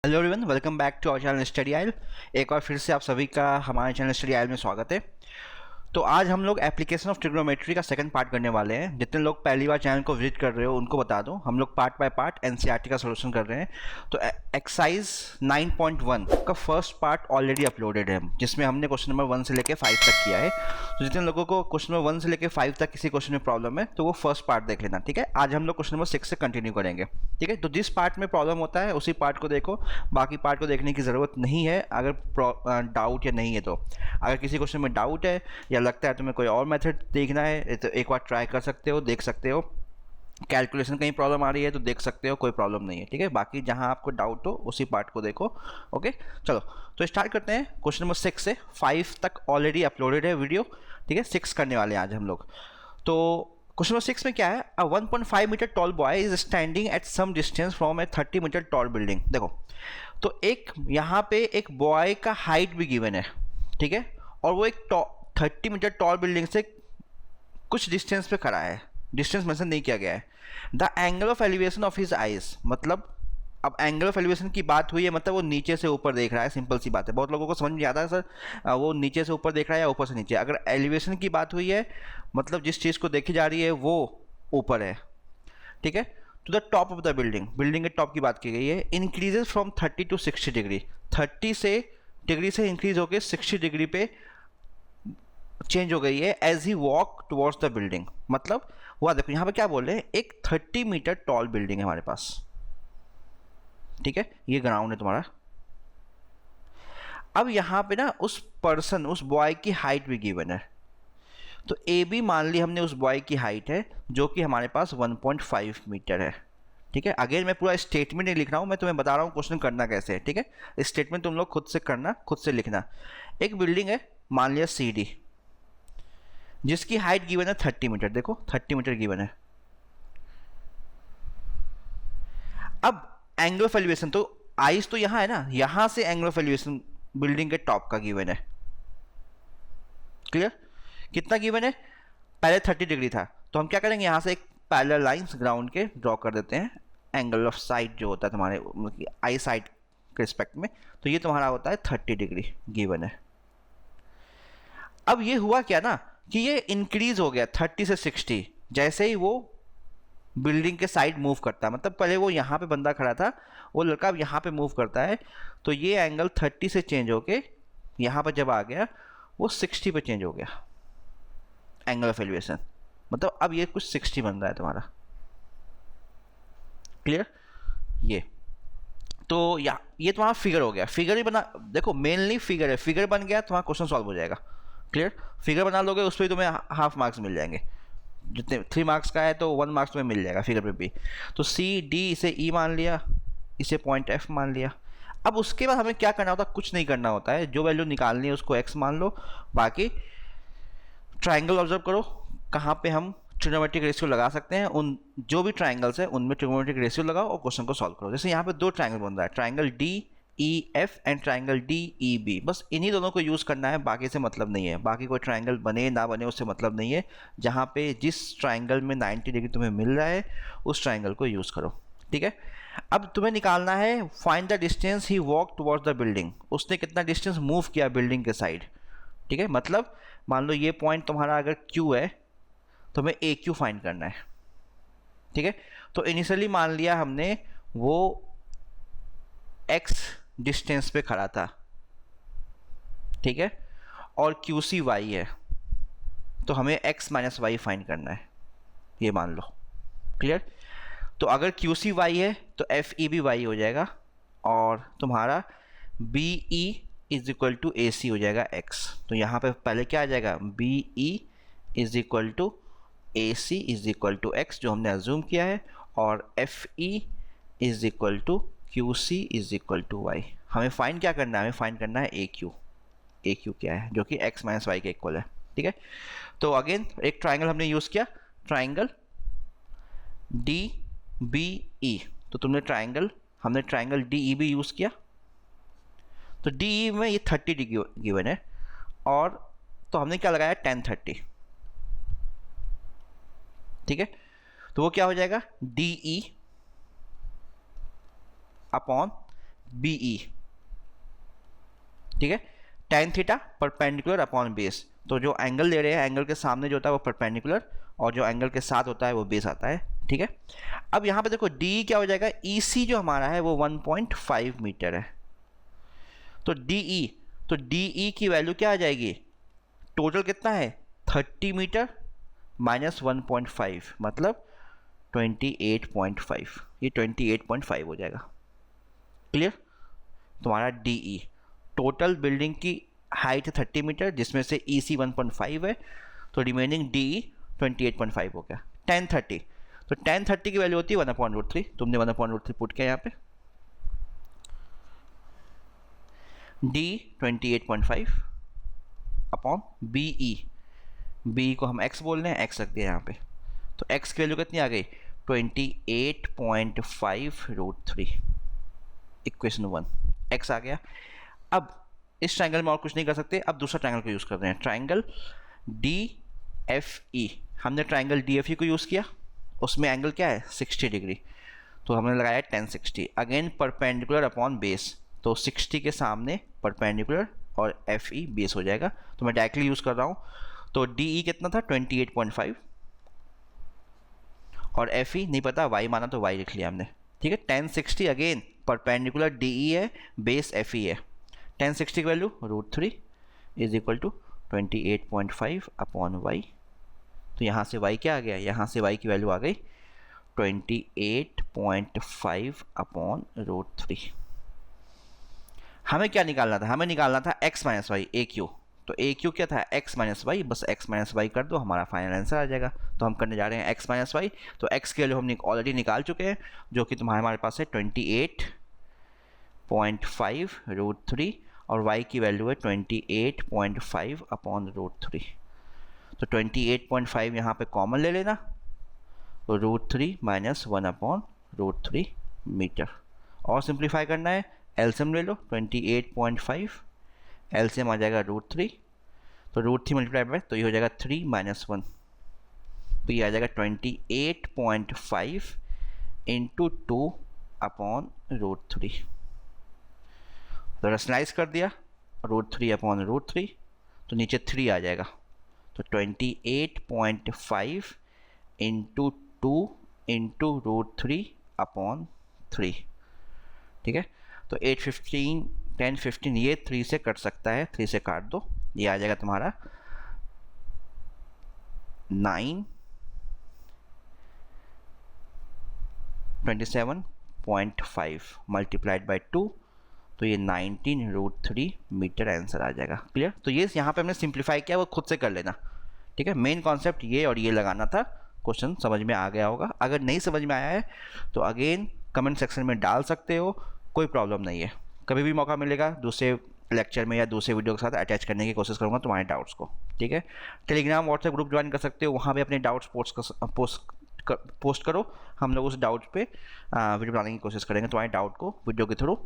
Hello everyone, welcome back to our channel study aisle. एक बार फिर से आप सभी का हमारे चैनल स्टडी आइल में स्वागत है। तो आज हम लोग एप्लीकेशन ऑफ ट्रिग्नोमेट्री का सेकंड पार्ट करने वाले हैं। जितने लोग पहली बार चैनल को विजिट कर रहे हो उनको बता दूं, हम लोग पार्ट बाय पार्ट एनसीईआरटी का सॉल्यूशन कर रहे हैं। तो एक्सरसाइज 9.1 का फर्स्ट पार्ट ऑलरेडी अपलोडेड है, जिसमें हमने क्वेश्चन नंबर 1 से लेकर 5 तक किया है। तो जितने लोगों को क्वेश्चन नंबर 1 से लेकर 5 तक किसी क्वेश्चन में प्रॉब्लम है तो वो फर्स्ट पार्ट देख लेना, ठीक है। आज हम लोग क्वेश्चन नंबर 6 से कंटिन्यू करेंगे, ठीक है। तो जिस पार्ट में प्रॉब्लम होता है उसी पार्ट को देखो, बाकी पार्ट को देखने की ज़रूरत नहीं है अगर डाउट या नहीं है। तो अगर किसी क्वेश्चन में डाउट है या लगता है तुम्हें कोई और मेथड देखना है तो एक बार ट्राई कर सकते हो, देख सकते हो। कैलकुलेशन कहीं प्रॉब्लम आ रही है तो देख सकते हो, कोई प्रॉब्लम नहीं है, ठीक है। बाकी जहां आपको डाउट हो उसी पार्ट को देखो। ओके, चलो तो स्टार्ट करते हैं। क्वेश्चन नंबर 6 से 5 तक ऑलरेडी अपलोडेड है वीडियो, ठीक है। 6 करने वाले हैं आज हम लोग। तो क्वेश्चन नंबर 6 में क्या है, a 1.5 metre tall boy is standing at some distance from a 30 metre tall building. देखो, तो एक यहाँ पे एक बॉय का हाइट भी गिवन है, ठीक है, और वो एक 30 मीटर टॉल बिल्डिंग से कुछ डिस्टेंस पे खड़ा है। डिस्टेंस मेंशन नहीं किया गया है। The angle of elevation of his eyes, मतलब अब एंगल ऑफ एलिवेशन की बात हुई है, मतलब वो नीचे से ऊपर देख रहा है। सिंपल सी बात है, बहुत लोगों को समझ में आता है सर वो नीचे से ऊपर देख रहा है या ऊपर से नीचे। अगर एलिवेशन की बात हुई है मतलब जिस चीज़ को देखी जा रही है वो ऊपर है, ठीक है। To the top of the building, building के टॉप की बात की गई है। इंक्रीजेज फ्रॉम 30 to 60 डिग्री, 30 से डिग्री से इंक्रीज होकर 60 डिग्री पे चेंज हो गई है as he walk towards the building. मतलब हुआ, देखो यहाँ पे क्या बोल रहे हैं, एक 30 मीटर टॉल बिल्डिंग है हमारे पास, ठीक है। ये ग्राउंड है तुम्हारा। अब यहाँ पे ना उस पर्सन, उस बॉय की हाइट भी गिवन है। तो ए बी मान ली हमने उस बॉय की हाइट है जो कि हमारे पास 1.5 मीटर है, ठीक है। अगेन मैं पूरा स्टेटमेंट नहीं लिख रहा हूँ, मैं तुम्हें बता रहा हूँ क्वेश्चन करना कैसे है, ठीक है। स्टेटमेंट तुम लोग खुद से करना, खुद से लिखना। एक बिल्डिंग है मान लिया सी डी, जिसकी हाइट गिवन है 30 मीटर। देखो 30 मीटर गिवन है। अब एंगल ऑफ एलिवेशन, तो आइस तो यहां है ना, यहां से एंगल ऑफ एलिवेशन बिल्डिंग के टॉप का गिवन है। क्लियर? कितना गिवन है? पहले 30 डिग्री था, तो हम क्या करेंगे, यहां से एक पैरेलल लाइंस ग्राउंड के ड्रॉ कर देते हैं। एंगल ऑफ साइड जो होता है तुम्हारे मतलब आई साइड के रिस्पेक्ट में, तो ये तुम्हारा होता है 30 डिग्री गिवन है। अब ये हुआ क्या ना कि ये इंक्रीज हो गया 30 से 60 जैसे ही वो बिल्डिंग के साइड मूव करता है। मतलब पहले वो यहाँ पे बंदा खड़ा था, वो लड़का अब यहाँ पे मूव करता है, तो ये एंगल 30 से चेंज होके यहाँ पर जब आ गया वो 60 पे चेंज हो गया एंगल ऑफ एलिवेशन। मतलब अब ये कुछ 60 बन रहा है तुम्हारा। क्लियर? ये तो ये तुम्हारा फिगर हो गया। फिगर ही बना, देखो मेनली फिगर है, फिगर बन गया तुम्हारा क्वेश्चन सॉल्व हो जाएगा। क्लियर? फिगर बना लोगे उस पर तुम्हें हाफ मार्क्स मिल जाएंगे। जितने 3 मार्क्स का है तो 1 मार्क्स तुम्हें मिल जाएगा फिगर पे भी। तो सी डी इसे ई मान लिया, इसे पॉइंट एफ मान लिया। अब उसके बाद हमें क्या करना होता है, कुछ नहीं करना होता है। जो वैल्यू निकालनी है उसको एक्स मान लो। बाकी ट्राइंगल ऑब्जर्व करो, कहाँ पे हम ट्रिग्नोमेट्रिक रेशियो लगा सकते हैं। उन जो भी ट्राइंगल्स है उनमें ट्रिग्नोमेट्रिक रेशियो लगाओ और क्वेश्चन को सॉल्व करो। जैसे यहाँ पे 2 ट्राइंगल बन रहा है, triangle D E F and triangle D E B. बस इन्हीं दोनों को यूज़ करना है, बाकी से मतलब नहीं है। बाकी कोई ट्राइंगल बने ना बने उससे मतलब नहीं है। जहाँ पे जिस ट्राइंगल में 90 डिग्री तुम्हें मिल रहा है उस ट्राइंगल को यूज़ करो, ठीक है। अब तुम्हें निकालना है find the distance he walk towards the building. उसने कितना डिस्टेंस मूव किया बिल्डिंग के साइड, ठीक है। मतलब मान लो ये पॉइंट तुम्हारा अगर क्यू है तो हमें ए क्यू फाइंड करना है, ठीक है। तो इनिशियली मान लिया हमने वो एक्स डिस्टेंस पे खड़ा था, ठीक है, और क्यू सी वाई है, तो हमें एक्स माइनस वाई फाइंड करना है, ये मान लो। क्लियर? तो अगर क्यू सी वाई है तो एफ ई भी वाई हो जाएगा, और तुम्हारा B E is equal to A C हो जाएगा एक्स। तो यहाँ पे पहले क्या आ जाएगा, B E is equal to A C is equal to x जो हमने अज्यूम किया है, और F E is equal to Q C is equal to y. हमें फाइंड क्या करना है, हमें फाइंड करना है ए क्यू। ए क्यू क्या है, जो कि एक्स माइनस वाई के इक्वल है, ठीक है। तो अगेन एक ट्राइंगल हमने यूज़ किया, ट्राइंगल डी बी ई। तो तुमने ट्राइंगल, हमने triangle D E B use किया। तो डी ई में ये 30 डिग्री गिवन है, और तो हमने क्या लगाया, tan 30, ठीक है। तो वो क्या हो जाएगा, डी ई अपॉन BE, ठीक है, tan theta perpendicular upon base. तो जो एंगल ले रहे हैं, एंगल के सामने जो होता है वो परपेंडिकुलर, और जो एंगल के साथ होता है वो बेस आता है, ठीक है। अब यहाँ पे देखो डी क्या हो जाएगा, EC जो हमारा है वो 1.5 मीटर है, तो DE की वैल्यू क्या आ जाएगी, टोटल कितना है 30 मीटर माइनस 1.5 मतलब 28.5, ये 28.5 हो जाएगा। क्लियर, तुम्हारा DE टोटल बिल्डिंग की हाइट है 30 मीटर, जिसमें से EC 1.5 है, तो रिमेनिंग DE 28.5 हो गया। tan 30, तो tan 30 की वैल्यू होती है 1/√3, तुमने 1/√3 पुट किया यहाँ पे, D 28.5 अपॉन BE को हम x बोल रहे हैं, x रख दिया यहाँ पे, तो x की वैल्यू कितनी आ गई 28.5√3, इक्वेशन 1 x आ गया। अब इस ट्रायंगल में और कुछ नहीं कर सकते, अब दूसरा ट्रायंगल को यूज़ कर रहे हैं, ट्रायंगल DFE। हमने ट्रायंगल DFE को यूज़ किया, उसमें एंगल क्या है 60 डिग्री, तो हमने लगाया tan 60, again perpendicular upon base, तो 60 के सामने परपेंडिकुलर और FE बेस हो जाएगा, तो मैं डायरेक्टली यूज़ कर रहा हूँ। तो DE कितना था 28.5 और FE नहीं पता, y माना तो y लिख लिया हमने, ठीक है। tan 60 अगेन परपेंडिकुलर DE है, बेस FE है, tan 60 की value √3 is equal to 28.5 upon y, तो यहाँ से y क्या आ गया, यहाँ से y की वैल्यू आ गई 28.5 अपॉन √3। हमें क्या निकालना था, हमें निकालना था x माइनस वाई, AQ, तो AQ क्या था x माइनस वाई, बस x माइनस वाई कर दो, हमारा फाइनल आंसर आ जाएगा। तो हम करने जा रहे हैं x माइनस वाई, तो x की वैल्यू हम ऑलरेडी निकाल चुके हैं, जो कि हमारे पास है 28.5√3 और y की वैल्यू है 28.5 अपॉन √3, तो 28.5 यहाँ पे कॉमन ले लेना, तो √3 माइनस 1 अपॉन √3 मीटर, और सिंप्लीफाई करना है, एलसीएम ले लो, 28.5 एलसीएम आ जाएगा √3, तो √3 मल्टीप्लाई बाय, तो ये हो जाएगा 3 माइनस 1, तो ये आ जाएगा 28.5 इंटू 2 अपॉन √3, तो रैशनलाइज कर दिया, √3 अपॉन √3, तो नीचे 3 आ जाएगा, तो 28.5 इंटू 2 इंटू √3 अपॉन 3, ठीक है। तो 815 10 15 ये 3 से कट सकता है, 3 से काट दो, ये आ जाएगा तुम्हारा 927.5 मल्टीप्लाइड बाय 2, तो ये 19√3 मीटर आंसर आ जाएगा। क्लियर, तो ये यहाँ पे हमने सिंप्लीफाई किया, वो खुद से कर लेना, ठीक है। मेन कॉन्सेप्ट ये और ये लगाना था, क्वेश्चन समझ में आ गया होगा। अगर नहीं समझ में आया है तो अगेन कमेंट सेक्शन में डाल सकते हो, कोई प्रॉब्लम नहीं है। कभी भी मौका मिलेगा दूसरे लेक्चर में या दूसरे वीडियो के साथ अटैच करने की कोशिश करूँगा तुम्हारे डाउट्स को, ठीक है। टेलीग्राम व्हाट्सएप ग्रुप ज्वाइन कर सकते हो, वहाँ पे अपने डाउट्स पोस्ट करो, हम लोग उस डाउट पे वीडियो बनाने की कोशिश करेंगे, तुम्हारे डाउट को वीडियो के थ्रू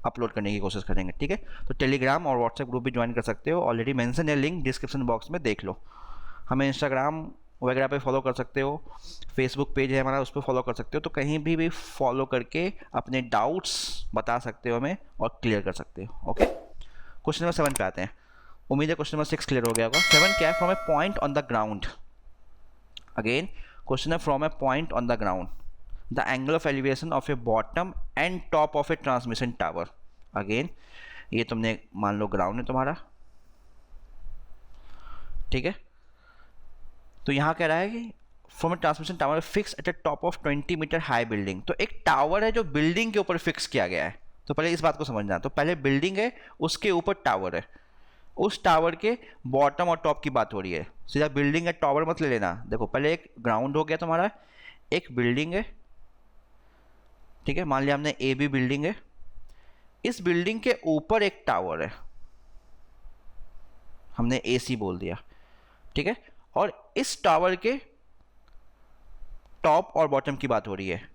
अपलोड करने की कोशिश करेंगे, ठीक है। तो टेलीग्राम और व्हाट्सएप ग्रुप भी ज्वाइन कर सकते हो, ऑलरेडी मेंशन है लिंक डिस्क्रिप्शन बॉक्स में, देख लो। हमें इंस्टाग्राम वगैरह पे फॉलो कर सकते हो, फेसबुक पेज है हमारा, उस पर फॉलो कर सकते हो, तो कहीं भी फॉलो करके अपने डाउट्स बता सकते हो हमें और क्लियर कर सकते हो, ओके। क्वेश्चन नंबर 7 पे आते हैं, उम्मीद है क्वेश्चन नंबर 6 क्लियर हो गया होगा। 7 क्या है, from a point on the ground, again question है from a point on the ground the angle of elevation of a bottom and top of a transmission tower. Again ये तुमने मान लो ground है तुम्हारा, ठीक है। तो यहाँ कह रहा है कि from a transmission tower fix at the top of 20 metre high building, तो एक टावर है जो बिल्डिंग के ऊपर फिक्स किया गया है, तो पहले इस बात को समझना। तो पहले बिल्डिंग है, उसके ऊपर टावर है, उस टावर के बॉटम और टॉप की बात हो रही है, सीधा बिल्डिंग है टावर मत ले लेना। देखो पहले एक ग्राउंड हो गया तुम्हारा, एक बिल्डिंग है, ठीक है, मान लिया हमने AB बिल्डिंग है, इस बिल्डिंग के ऊपर एक टावर है, हमने AC बोल दिया, ठीक है, और इस टावर के टॉप और बॉटम की बात हो रही है,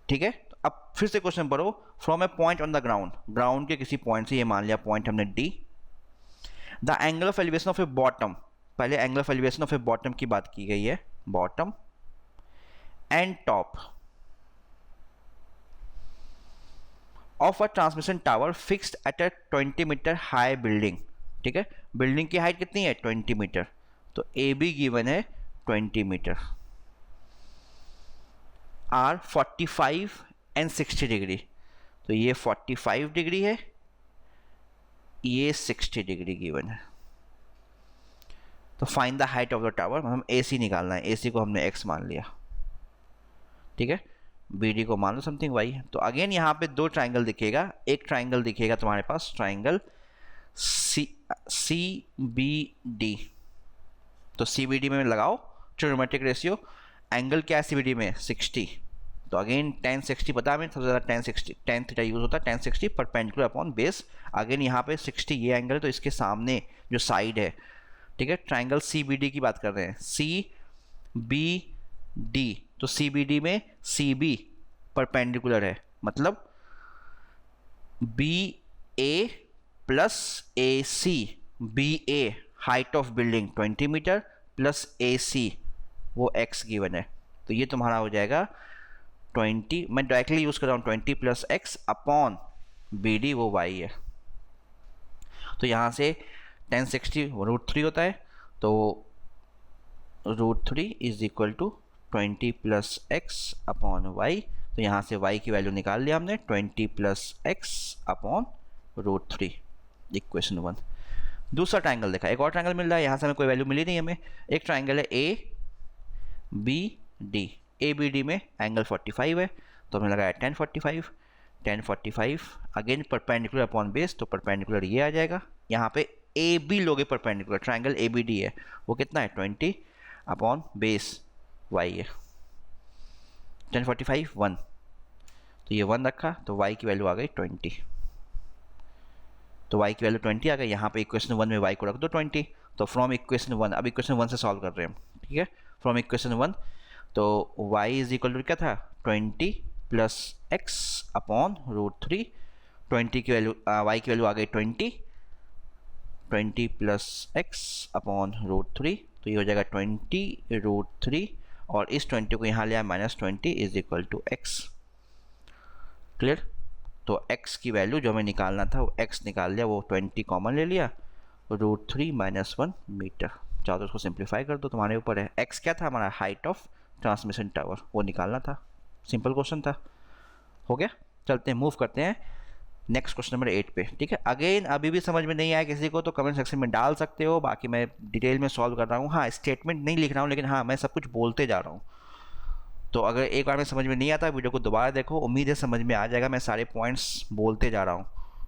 ठीक है। तो अब फिर से क्वेश्चन पढ़ो, from a point on the ground, ground के किसी पॉइंट से, ये मान लिया पॉइंट हमने D, the angle of elevation of a bottom, पहले angle of elevation of a bottom की बात की गई है, bottom and top, of a transmission tower fixed at a 20 metre high building, ठीक है, बिल्डिंग की हाइट कितनी है 20 मीटर, तो ए बी गिवन है 20 मीटर, आर 45 एंड 60 डिग्री, तो ये 45 डिग्री है, ये 60 डिग्री गिवन है। तो find the height of the tower, हम ए सी निकालना है, ए सी को हमने एक्स मान लिया, ठीक है, बी डी को मान लो समथिंग वाई। तो अगेन यहाँ पे दो ट्राइंगल दिखेगा, एक ट्राइंगल दिखेगा तुम्हारे पास ट्राइंगल सी बी डी, तो सी बी डी में लगाओ ट्रिग्नोमेट्रिक रेशियो, एंगल क्या है सी बी डी में 60, तो अगेन tan 60 पता है हमें, सबसे ज़्यादा tan थीटा यूज होता है, tan 60 perpendicular upon base, again यहाँ पे 60 ये एंगल है तो इसके सामने जो साइड है, ठीक है, ट्राइंगल सी बी डी की बात कर रहे हैं, सी बी डी, तो सी बी डी में सी बी परपेंडिकुलर है, मतलब B A plus A C, B A height of building 20 metre plus A C वो x गिवन है, तो ये तुम्हारा हो जाएगा 20, मैं डायरेक्टली यूज कर रहा हूँ 20 plus x upon B D वो y है, तो यहाँ से tan 60 √3 होता है, तो √3 is equal to 20 plus x upon y, तो यहाँ से y की वैल्यू निकाल लिया हमने 20 प्लस एक्स अपॉन √3, इक्वेशन 1। दूसरा ट्राइंगल देखा, एक और ट्राइंगल मिल रहा है, यहाँ से हमें कोई वैल्यू मिली नहीं हमें, एक ट्राइंगल है A B D, A B D में एंगल 45 है, तो हमने लगाया tan 45 again perpendicular upon base, तो परपेंडिकुलर ये आ जाएगा, यहाँ पे ए बी लोगे perpendicular, triangle A B D है वो कितना है 20 अपॉन बेस वाई है, tan 45 1, तो ये 1 रखा, तो y की वैल्यू आ गई 20, तो y की वैल्यू 20 आ गई, यहाँ पे इक्वेशन 1 में y को रख दो 20, तो फ्रॉम इक्वेशन 1, अब इक्वेशन 1 से सॉल्व कर रहे हैं हम, ठीक है, फ्रॉम इक्वेशन 1, तो y इज इक्वल टू क्या था 20 प्लस एक्स अपॉन √3, 20 की वैल्यू y की वैल्यू आ गई 20 प्लस एक्स अपॉन √3, तो ये हो जाएगा 20 √3, और इस 20 को यहाँ लिया -20 is equal to x, clear, तो x की वैल्यू जो हमें निकालना था वो x निकाल लिया, वो 20 कॉमन ले लिया, √3 - 1 मीटर, चाहो तो उसको सिंप्लीफाई कर दो, तुम्हारे ऊपर है। x क्या था हमारा हाइट ऑफ ट्रांसमिशन टावर, वो निकालना था, सिंपल क्वेश्चन था, हो गया। चलते हैं मूव करते हैं नेक्स्ट क्वेश्चन नंबर 8 पे, ठीक है। अगेन अभी भी समझ में नहीं आया किसी को तो कमेंट सेक्शन में डाल सकते हो, बाकी मैं डिटेल में सॉल्व कर रहा हूँ, हाँ स्टेटमेंट नहीं लिख रहा हूँ, लेकिन हाँ मैं सब कुछ बोलते जा रहा हूँ, तो अगर एक बार में समझ में नहीं आता वीडियो को दोबारा देखो, उम्मीद है समझ में आ जाएगा, मैं सारे पॉइंट्स बोलते जा रहा हूँ,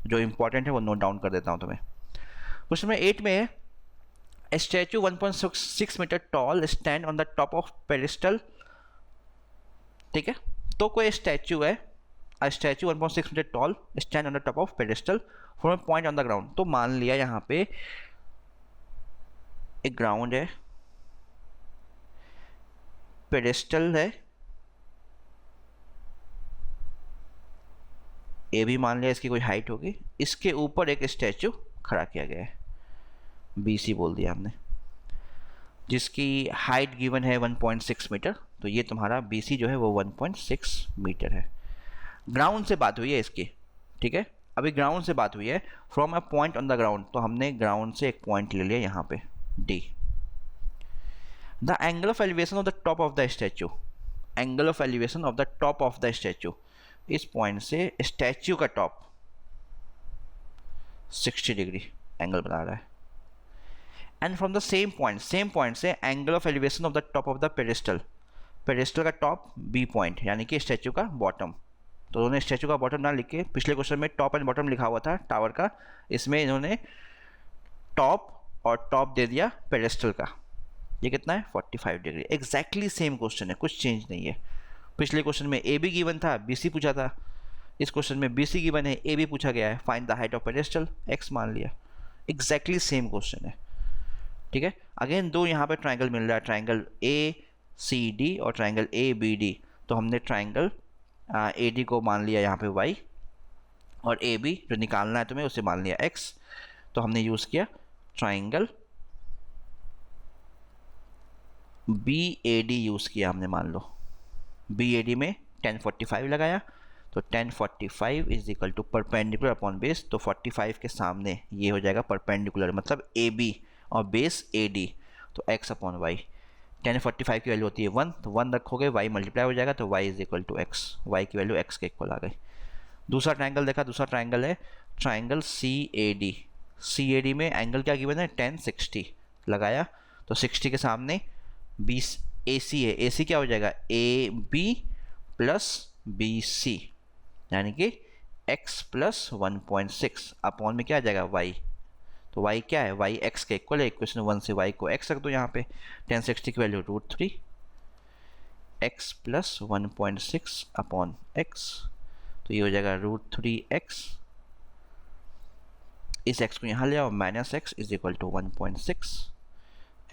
जो इंपॉर्टेंट है वो नोट डाउन कर देता हूँ तुम्हें। क्वेश्चन नंबर 8 में A statue 1.6 metre tall stand on the top of pedestal, ठीक है, तो कोई स्टैचू है, a statue 1.6 metre tall stand on the top of pedestal from a point on the ground, तो मान लिया यहाँ पे एक ग्राउंड है, पेडिस्टल है, ये भी मान लिया इसकी कोई हाइट होगी, इसके ऊपर एक स्टैचू खड़ा किया गया है, BC बोल दिया हमने, जिसकी हाइट गिवन है 1.6 मीटर, तो ये तुम्हारा BC जो है वो 1.6 मीटर है। ग्राउंड से बात हुई है इसकी, ठीक है, अभी ग्राउंड से बात हुई है, from a point on the ground, तो हमने ग्राउंड से एक पॉइंट ले लिया यहाँ पे D। The angle of elevation of the top of the statue, angle of elevation of the top of the statue, इस पॉइंट से स्टैचू का टॉप 60 डिग्री एंगल बना रहा है, and from the same point से angle of elevation of the top of the pedestal, pedestal का top B point यानी कि स्टैचू का बॉटम, तो उन्होंने स्टैचू का बॉटम ना लिख के, पिछले क्वेश्चन में टॉप एंड बॉटम लिखा हुआ था टावर का, इसमें इन्होंने टॉप और टॉप दे दिया पेडिस्टल का, ये कितना है 45 डिग्री, एग्जैक्टली सेम क्वेश्चन है, कुछ चेंज नहीं है। पिछले क्वेश्चन में AB गिवन था, BC पूछा था, इस क्वेश्चन में BC गिवन है, AB पूछा गया है, find the height of pedestal, x मान लिया, एग्जैक्टली सेम क्वेश्चन है, ठीक है। अगेन दो यहाँ पे ट्राइंगल मिल रहा है, ट्राइंगल ACD और ट्राइंगल ABD, तो हमने ट्राइंगल AD को मान लिया यहाँ पे y, और AB जो निकालना है तुम्हें उसे मान लिया x, तो हमने यूज़ किया ट्राइंगल BAD यूज़ किया हमने, मान लो BAD में tan 45 लगाया, तो 1045 is equal to perpendicular upon base, तो 45 के सामने ये हो जाएगा परपेंडिकुलर, मतलब ए बी और बेस ए डी, तो x अपॉन वाई। 1045 की वैल्यू होती है 1, तो 1 रखोगे y मल्टीप्लाई हो जाएगा, तो y is equal to x, y की वैल्यू x के इक्वल आ गई। दूसरा ट्राइंगल देखा, दूसरा ट्राइंगल है ट्राइंगल CAD। CAD में एंगल क्या गिवन है 1060 लगाया, तो 60 के सामने 20 AC है, AC क्या हो जाएगा AB प्लस BC, यानी कि x प्लस 1.6 अपॉन में क्या आ जाएगा y, तो y क्या है y x के इक्वल है, इक्वेशन 1 से y को x रख दो यहाँ पे, 1060 की value √3 x plus 1.6 upon x, तो ये हो जाएगा √3x, इस x को यहाँ ले आओ minus x is equal to 1.6,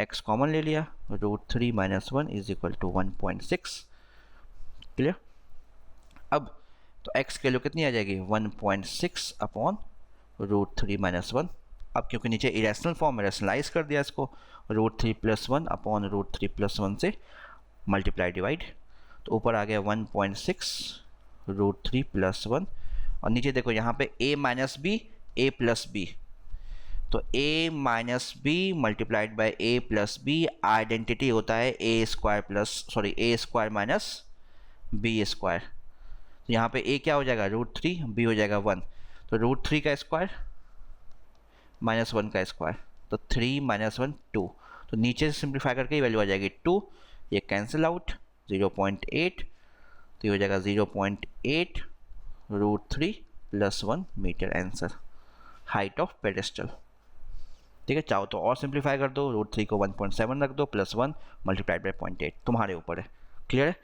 x common ले लिया, √3 minus 1 is equal to 1.6, clear. अब तो x की वैल्यू कितनी आ जाएगी 1.6 अपॉन √3 माइनस 1, अब क्योंकि नीचे इरेशनल फॉर्म में रेशनलाइज कर दिया इसको, √3 प्लस 1 अपॉन √3 प्लस 1 से मल्टीप्लाई डिवाइड, तो ऊपर आ गया 1.6 √3 प्लस 1, और नीचे देखो यहाँ पे a minus b a plus b, तो a minus b multiplied by a plus b identity होता है a square minus b square, तो यहाँ पे a क्या हो जाएगा √3, b हो जाएगा 1, तो √3 का स्क्वायर माइनस 1 का स्क्वायर, तो 3 माइनस 1 2, तो नीचे से सिंप्लीफाई करके ये वैल्यू आ जाएगी 2, ये कैंसिल आउट 0.8, तो ये हो जाएगा 0.8 √3 plus 1 metre, answer height of pedestal. ठीक है, चाहो तो और सिंप्लीफाई कर दो, √3 को 1.7 रख दो प्लस 1 मल्टीप्लाइड बाई 0.8, तुम्हारे ऊपर है, क्लियर है।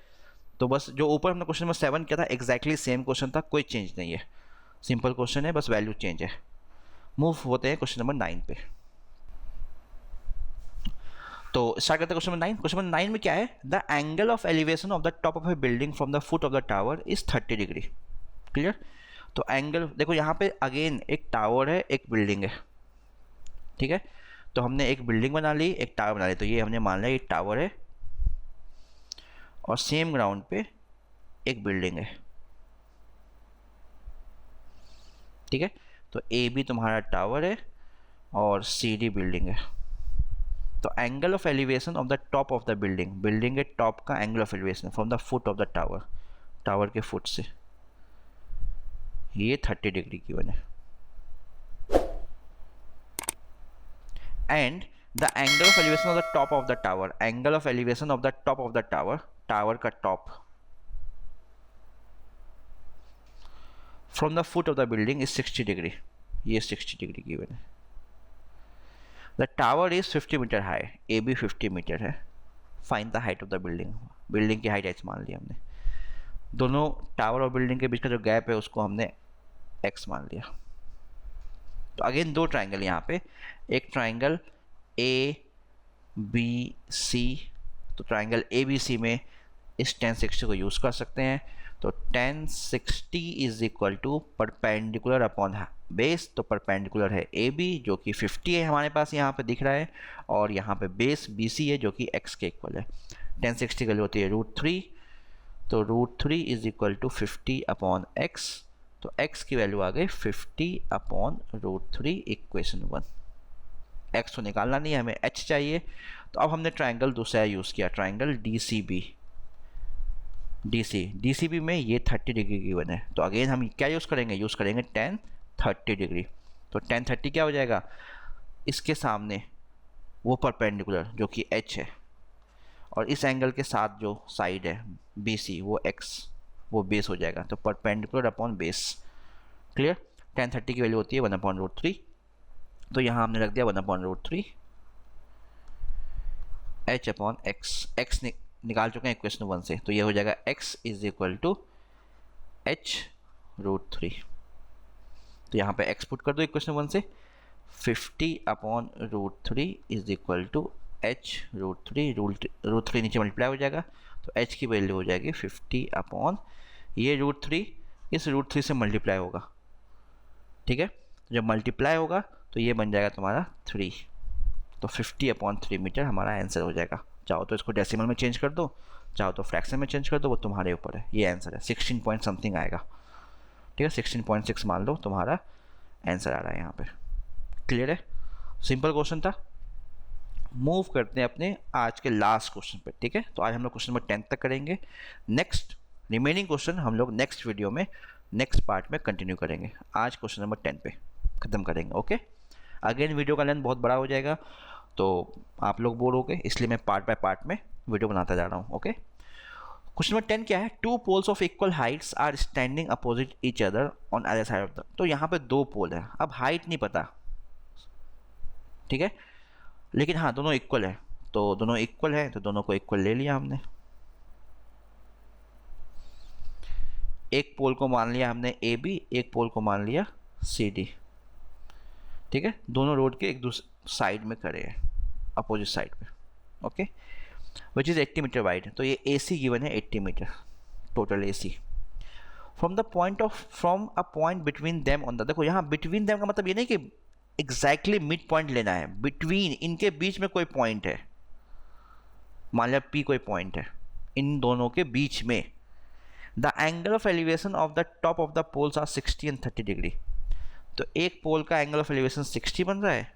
तो बस जो ऊपर हमने क्वेश्चन नंबर 7 किया था एग्जैक्टली सेम क्वेश्चन था, कोई चेंज नहीं है, सिंपल क्वेश्चन है, बस वैल्यू चेंज है। मूव होते हैं क्वेश्चन नंबर 9 पे। तो स्टार्ट करते हैं क्वेश्चन नंबर 9। क्वेश्चन नंबर 9 में क्या है, the angle of elevation of the top of A building from the foot of the tower is 30 degree, clear. तो एंगल देखो यहाँ पे अगेन एक टावर है एक बिल्डिंग है, ठीक है, तो हमने एक बिल्डिंग बना ली एक टावर बना ली, तो ये हमने मान लिया ये टावर है और सेम ग्राउंड पे एक बिल्डिंग है, ठीक है, तो ए बी तुम्हारा टावर है और सी डी बिल्डिंग है। तो angle of elevation of the top of the building, building के टॉप का angle of elevation from the foot of the tower, tower के फुट से, ये 30 डिग्री की बने। And the angle of elevation of the top of the tower, angle of elevation of the top of the tower, tower का top from the foot of the building is 60 degree, ये 60 degree की बने। The tower is 50 metre high, A B 50 metre है, find the height of the building, building की height x मान लिया हमने, दोनों टावर और बिल्डिंग के बीच का जो गैप है उसको हमने x मान लिया। तो अगेन दो ट्राइंगल यहाँ पे, एक ट्राइंगल ए बी सी, तो ट्राइंगल ए बी सी में इस 1060 को यूज़ कर सकते हैं, तो 1060 is equal to perpendicular upon base, तो परपेंडिकुलर है ए बी जो कि 50 है हमारे पास यहाँ पे दिख रहा है, और यहाँ पे बेस बी सी है जो कि x के इक्वल है। 1060 की वैल्यू होती है √3, तो √3 is equal to 50 upon x, तो x की वैल्यू आ गई 50 अपॉन √3, इक्वेशन 1। x तो निकालना नहीं है, हमें h चाहिए, तो अब हमने ट्राइंगल दूसरा यूज़ किया, ट्राइंगल DCB में ये 30 डिग्री की बने, तो अगेन हम क्या यूज़ करेंगे, यूज़ करेंगे 1030 डिग्री, तो 1030 क्या हो जाएगा, इसके सामने वो परपेंडिकुलर जो कि h है, और इस एंगल के साथ जो साइड है BC वो x, वो बेस हो जाएगा, तो परपेंडिकुलर अपॉन बेस, क्लियर। 1030 की वैल्यू होती है 1/√3, तो यहाँ हमने रख दिया 1/√3 h अपॉन x निकाल चुके हैं इक्वेशन 1 से, तो ये हो जाएगा x is equal to h√3, तो यहाँ पे x पुट कर दो इक्वेशन 1 से, 50 upon √3 is equal to h√3, √3 नीचे मल्टीप्लाई हो जाएगा, तो h की वैल्यू हो जाएगी 50 अपॉन ये √3 इस √3 से मल्टीप्लाई होगा, ठीक है, जब मल्टीप्लाई होगा तो ये बन जाएगा तुम्हारा 3, तो 50 अपॉन 3 मीटर हमारा आंसर हो जाएगा। चाहो तो इसको डेसिमल में चेंज कर दो, चाहो तो फ्रैक्शन में चेंज कर दो, वो तुम्हारे ऊपर है, ये आंसर है 16 पॉइंट समथिंग आएगा। ठीक है, 16.6 मान लो तुम्हारा आंसर आ रहा है यहाँ पे। क्लियर है, सिंपल क्वेश्चन था। मूव करते हैं अपने आज के लास्ट क्वेश्चन पे। ठीक है, तो आज हम लोग क्वेश्चन नंबर 10 तक करेंगे। नेक्स्ट रिमेनिंग क्वेश्चन हम लोग नेक्स्ट वीडियो में नेक्स्ट पार्ट में कंटिन्यू करेंगे। आज क्वेश्चन नंबर 10 पे ख़त्म करेंगे। ओके, अगेन वीडियो का लेंथ बहुत बड़ा हो जाएगा तो आप लोग बोर हो गए, इसलिए मैं पार्ट बाय पार्ट में वीडियो बनाता जा रहा हूँ। ओके, क्वेश्चन नंबर 10 क्या है? Two poles of equal heights are standing opposite each other on other side of the. तो यहाँ पे दो पोल है, अब हाइट नहीं पता, ठीक है, लेकिन हाँ दोनों इक्वल है, तो दोनों इक्वल है तो दोनों को इक्वल ले लिया हमने। एक पोल को मान लिया हमने ए बी, एक पोल को मान लिया सी डी। ठीक है, दोनों रोड के एक दूसरे साइड में खड़े हैं, अपोजिट साइड पे। Okay, which is 80 metre wide. तो ये ए सी गिवन है 80 metre total A C. From a point between them on the, देखो यहाँ बिटवीन देम का मतलब ये नहीं कि एग्जैक्टली मिड पॉइंट लेना है, बिटवीन, इनके बीच में कोई पॉइंट है, मान लिया पी कोई पॉइंट है इन दोनों के बीच में। The angle of elevation of the top of the poles are 60 and 30 degree. तो एक पोल का एंगल ऑफ एलिवेशन 60 बन रहा है,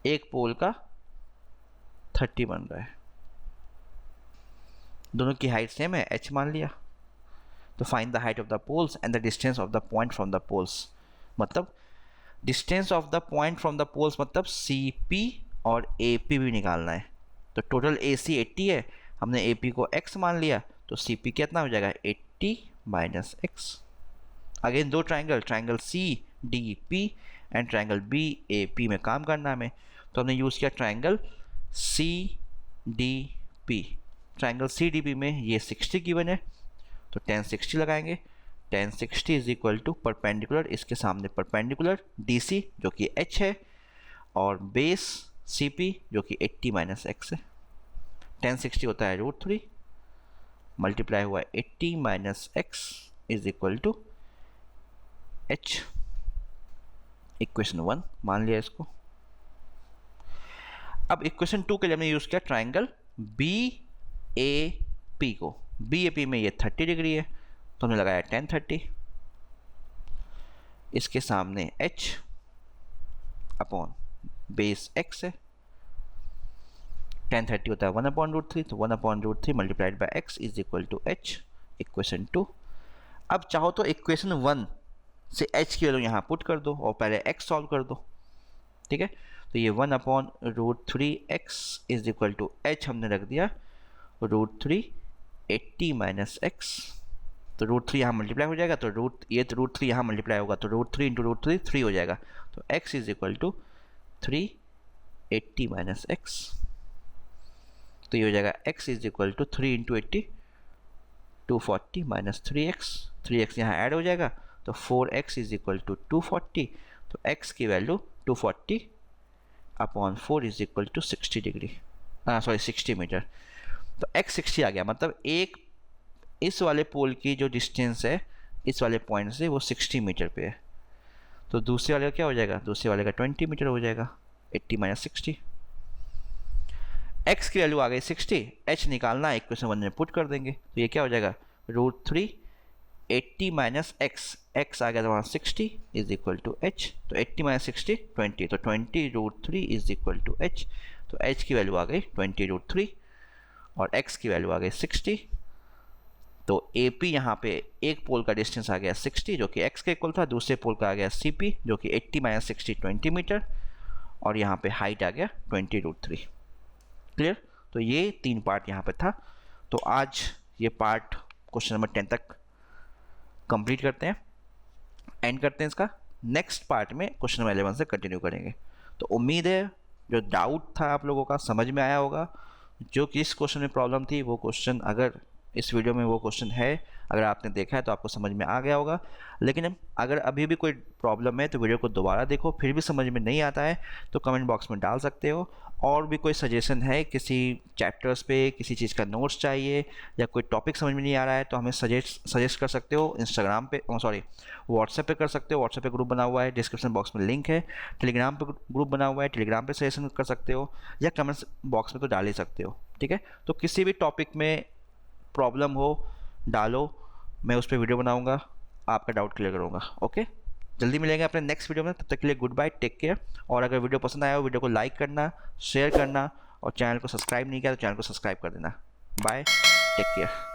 एक पोल का 30 बन रहा है, दोनों की हाइट सेम है, h मान लिया। तो find the height of the poles and the distance of the point from the poles. मतलब distance of the point from the poles मतलब CP और AP भी निकालना है। तो टोटल AC 80 है, हमने AP को x मान लिया, तो CP कितना हो जाएगा 80 माइनस x। अगेन दो triangle, triangle CDP and triangle BAP में काम करना हमें, तो हमने यूज़ किया ट्राइंगल CDP। ट्राइंगल CDP में ये 60 गिवन है, तो 10 60 लगाएंगे। 10 60 इज इक्वल टू परपेंडिकुलर, इसके सामने परपेंडिकुलर DC जो कि h है, और बेस CP जो कि 80 माइनस x है। 10 60 होता है √3, मल्टीप्लाई हुआ 80 minus x is equal to h। Equation 1 मान लिया इसको। अब इक्वेशन 2 के लिए हमने यूज़ किया ट्राइंगल BAP को। BAP में ये 30 डिग्री है, तो हमने लगाया tan 30, इसके सामने h अपॉन बेस x है। tan 30 होता है 1/√3, तो 1/√3 multiplied by x is equal to h। Equation 2। अब चाहो तो इक्वेशन 1 से h की वैल्यू यहाँ पुट कर दो और पहले x सॉल्व कर दो। ठीक है, तो ये 1/√3x is equal to h हमने रख दिया √3 80 माइनस x। तो √3 यहाँ मल्टीप्लाई हो जाएगा, तो √3 यहाँ मल्टीप्लाई होगा, तो √3 इंटू √3 3 हो जाएगा, तो x is equal to 380 minus x। तो ये हो जाएगा x is equal to 3 into 80 240 minus 3x। 3x यहाँ ऐड हो जाएगा, तो 4x इज इक्वल टू 240। तो x की value 240 upon 4 is equal to 60 degree, sorry 60 metre. तो x 60 आ गया, मतलब एक इस वाले पोल की जो डिस्टेंस है इस वाले पॉइंट से वो 60 मीटर पे है। तो दूसरे वाले का क्या हो जाएगा? दूसरे वाले का 20 मीटर हो जाएगा, 80 माइनस 60। x की वैल्यू आ गई 60, h निकालना है, इक्वेशन 1 में पुट कर देंगे, तो ये क्या हो जाएगा √3 80 माइनस x आ गया था वहाँ 60 इज इक्वल टू h। तो 80 माइनस 60 20, तो 20 √3 इज इक्वल टू h। तो h की वैल्यू आ गई 20 √3 और x की वैल्यू आ गई 60। तो AP यहाँ पे एक पोल का डिस्टेंस आ गया 60 जो कि x के इक्वल था, दूसरे पोल का आ गया CP जो कि 80 माइनस 60 20 मीटर, और यहाँ पे हाइट आ गया 20 √3। क्लियर? तो ये 3 पार्ट यहाँ पे था। तो आज ये पार्ट क्वेश्चन नंबर 10 तक कंप्लीट करते हैं, एंड करते हैं इसका। नेक्स्ट पार्ट में क्वेश्चन नंबर 11 से कंटिन्यू करेंगे। तो उम्मीद है जो डाउट था आप लोगों का समझ में आया होगा। जो किस क्वेश्चन में प्रॉब्लम थी वो क्वेश्चन, अगर इस वीडियो में वो क्वेश्चन है, अगर आपने देखा है तो आपको समझ में आ गया होगा। लेकिन अगर अभी भी कोई प्रॉब्लम है तो वीडियो को दोबारा देखो, फिर भी समझ में नहीं आता है तो कमेंट बॉक्स में डाल सकते हो। और भी कोई सजेशन है किसी चैप्टर्स पे, किसी चीज़ का नोट्स चाहिए या कोई टॉपिक समझ में नहीं आ रहा है तो हमें सजेस्ट कर सकते हो। इंस्टाग्राम पे, व्हाट्सएप पे कर सकते हो, व्हाट्सएप पे ग्रुप बना हुआ है, डिस्क्रिप्शन बॉक्स में लिंक है। टेलीग्राम पे ग्रुप बना हुआ है, टेलीग्राम पे सजेशन कर सकते हो, या कमेंट्स बॉक्स में तो डाल ही सकते हो। ठीक है, तो किसी भी टॉपिक में प्रॉब्लम हो डालो, मैं उस पर वीडियो बनाऊँगा, आपका डाउट क्लियर करूँगा। ओके, जल्दी मिलेंगे अपने नेक्स्ट वीडियो में, तब तक के लिए गुड बाय, टेक केयर। और अगर वीडियो पसंद आया हो वीडियो को लाइक करना, शेयर करना और चैनल को सब्सक्राइब नहीं किया तो चैनल को सब्सक्राइब कर देना। Bye, take care.